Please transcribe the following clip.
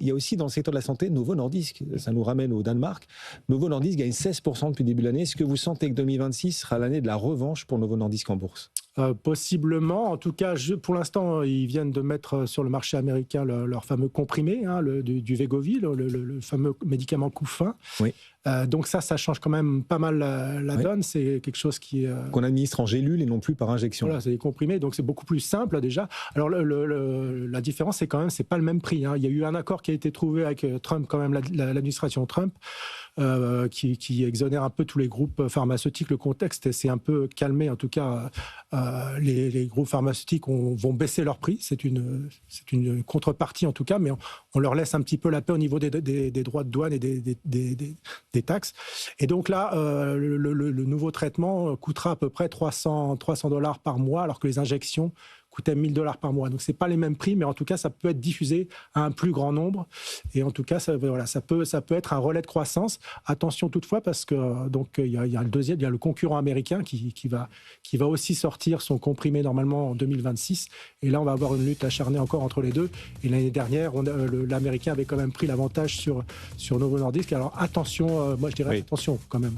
il y a aussi dans le secteur de la santé Novo Nordisk. Ça nous ramène au Danemark. Novo Nordisk gagne 16% depuis le début de l'année. Est-ce que vous sentez que 2026 sera l'année de la revanche pour Novo Nordisk en bourse ? Possiblement. En tout cas, pour l'instant, ils viennent de mettre sur le marché américain leur fameux comprimé, du Wegovy, le fameux médicament couffin. Oui. Donc ça change quand même pas mal la donne. C'est quelque chose qu'on administre en gélule et non plus par injection. Voilà, c'est des comprimés, donc c'est beaucoup plus simple déjà. Alors la différence, c'est quand même, c'est pas le même prix. Il y a eu un accord qui a été trouvé avec Trump, quand même, l'administration Trump, qui exonère un peu tous les groupes pharmaceutiques. Le contexte s'est un peu calmé, en tout cas, les groupes pharmaceutiques vont baisser leur prix. C'est une contrepartie, en tout cas, mais on leur laisse un petit peu la paix au niveau des droits de douane et des taxes. Et donc là, le nouveau traitement coûtera à peu près $300 par mois, alors que les injections coûtaient $1,000 par mois. Donc, ce n'est pas les mêmes prix, mais en tout cas, ça peut être diffusé à un plus grand nombre. Et en tout cas, ça peut être un relais de croissance. Attention toutefois, parce que donc il y a le concurrent américain qui va aussi sortir son comprimé normalement en 2026. Et là, on va avoir une lutte acharnée encore entre les deux. Et l'année dernière, l'Américain avait quand même pris l'avantage sur Novo Nordisk. Alors attention, moi je dirais attention quand même.